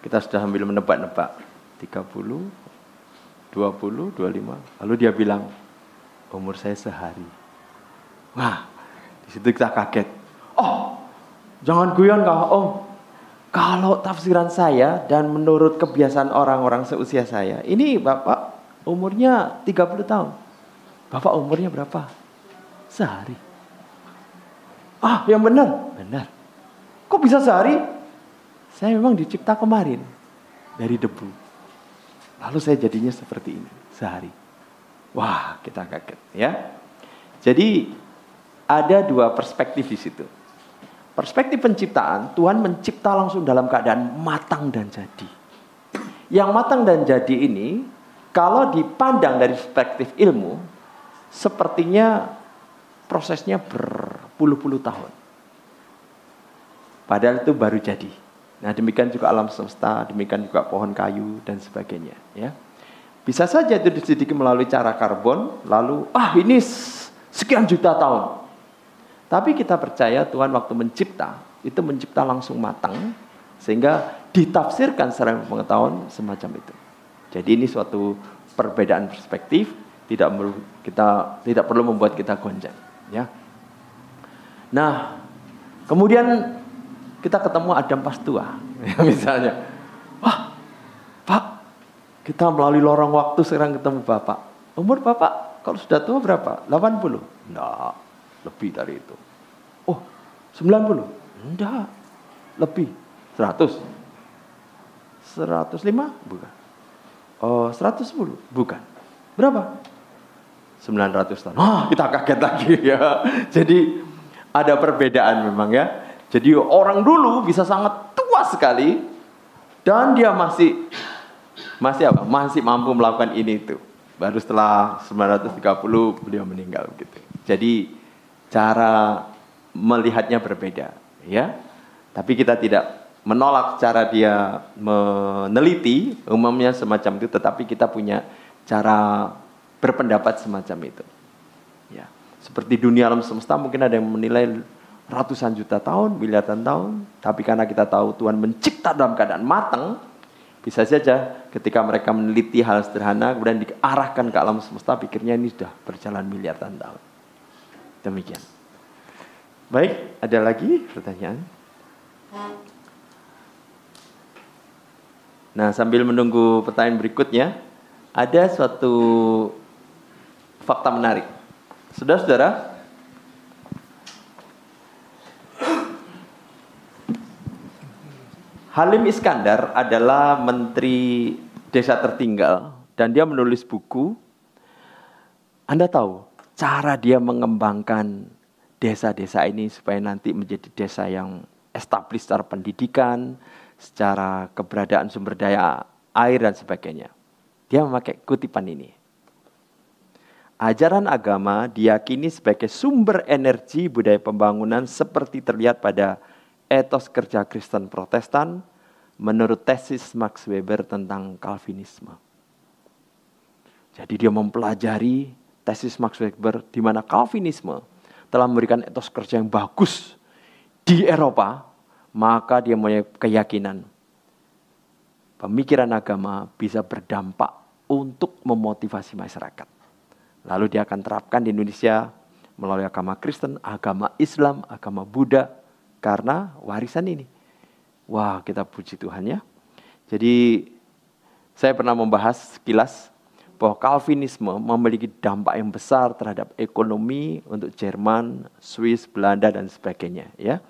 Kita sudah sambil menebak-nebak, 30, 20, 25. Lalu dia bilang, umur saya sehari. Wah, di situ kita kaget. Oh, Jangan guyon Om. Kalau tafsiran saya dan menurut kebiasaan orang-orang seusia saya, ini Bapak umurnya 30 tahun. Bapak umurnya berapa? Sehari. Yang benar? Benar. Kok bisa sehari? Saya memang dicipta kemarin dari debu. Lalu saya jadinya seperti ini, sehari. Wah, kita kaget ya. Jadi ada dua perspektif di situ. Perspektif penciptaan, Tuhan mencipta langsung dalam keadaan matang dan jadi. Yang matang dan jadi ini, kalau dipandang dari perspektif ilmu, sepertinya prosesnya berpuluh-puluh tahun. Padahal itu baru jadi. Nah, demikian juga alam semesta, demikian juga pohon kayu dan sebagainya. Ya, bisa saja itu diselidiki melalui cara karbon, lalu ini sekian juta tahun. Tapi kita percaya Tuhan waktu mencipta, itu mencipta langsung matang, sehingga ditafsirkan secara pengetahuan semacam itu. Jadi ini suatu perbedaan perspektif, tidak perlu membuat kita gonjang. Ya. Nah, kemudian kita ketemu Adam pas tua, misalnya. Wah, Pak, kita melalui lorong waktu sekarang ketemu Bapak. Umur Bapak kalau sudah tua berapa? 80? Enggak, lebih dari itu. 90? Enggak, lebih. 100? 105? Bukan. 110? Bukan. Berapa? 900 tahun. Kita kaget lagi ya. Jadi ada perbedaan memang ya. Jadi orang dulu bisa sangat tua sekali dan dia masih mampu melakukan ini itu. Baru setelah 930 beliau meninggal gitu. Jadi cara melihatnya berbeda ya. Tapi kita tidak menolak cara dia meneliti umumnya semacam itu, tetapi kita punya cara berpendapat semacam itu. Ya. Seperti dunia alam semesta mungkin ada yang menilai ratusan juta tahun, miliaran tahun, tapi karena kita tahu Tuhan mencipta dalam keadaan matang, bisa saja ketika mereka meneliti hal sederhana kemudian diarahkan ke alam semesta, pikirnya ini sudah berjalan miliaran tahun. Demikian. Baik, ada lagi pertanyaan? Nah, sambil menunggu pertanyaan berikutnya, ada suatu fakta menarik. Saudara-saudara, Halim Iskandar adalah menteri desa tertinggal dan dia menulis buku. Anda tahu cara dia mengembangkan desa-desa ini supaya nanti menjadi desa yang established secara pendidikan, secara keberadaan sumber daya air dan sebagainya. Dia memakai kutipan ini. Ajaran agama diyakini sebagai sumber energi budaya pembangunan seperti terlihat pada etos kerja Kristen Protestan menurut tesis Max Weber tentang Calvinisme. Jadi dia mempelajari tesis Max Weber di mana Calvinisme telah memberikan etos kerja yang bagus di Eropa, maka dia punya keyakinan pemikiran agama bisa berdampak untuk memotivasi masyarakat. Lalu dia akan terapkan di Indonesia melalui agama Kristen, agama Islam, agama Buddha, karena warisan ini. Wah, kita puji Tuhan ya. Jadi saya pernah membahas sekilas bahwa Calvinisme memiliki dampak yang besar terhadap ekonomi untuk Jerman, Swiss, Belanda dan sebagainya ya.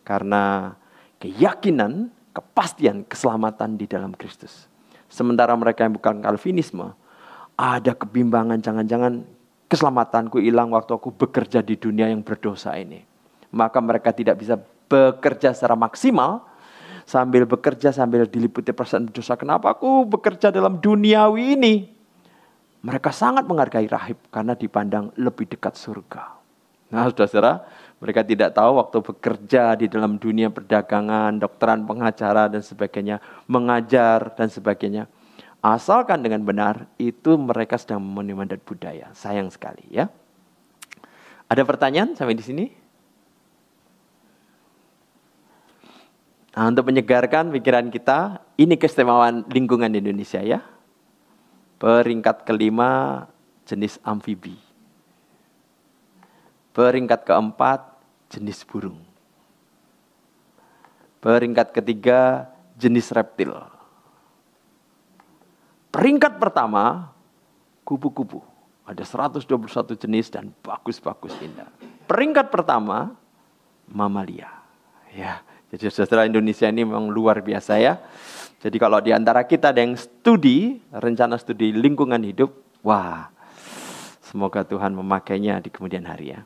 Karena keyakinan, kepastian, keselamatan di dalam Kristus. Sementara mereka yang bukan Calvinisme ada kebimbangan, jangan-jangan keselamatanku hilang waktu aku bekerja di dunia yang berdosa ini. Maka mereka tidak bisa bekerja secara maksimal, sambil bekerja, sambil diliputi perasaan berdosa. Kenapa aku bekerja dalam duniawi ini? Mereka sangat menghargai rahib karena dipandang lebih dekat surga. Nah, saudara-saudara, mereka tidak tahu waktu bekerja di dalam dunia perdagangan, dokteran, pengacara, dan sebagainya, mengajar, dan sebagainya. Asalkan dengan benar, itu mereka sedang memenuhi mandat budaya. Sayang sekali ya. Ada pertanyaan sampai di sini? Nah, untuk menyegarkan pikiran kita, ini keistimewaan lingkungan di Indonesia ya. Peringkat kelima, jenis amfibi. Peringkat keempat, jenis burung. Peringkat ketiga, jenis reptil. Peringkat pertama, kupu-kupu. Ada 121 jenis dan bagus-bagus indah. Peringkat pertama, mamalia. Ya, jadi saudara Indonesia ini memang luar biasa ya. Jadi kalau di antara kita ada yang studi, rencana studi lingkungan hidup, wah, semoga Tuhan memakainya di kemudian hari ya.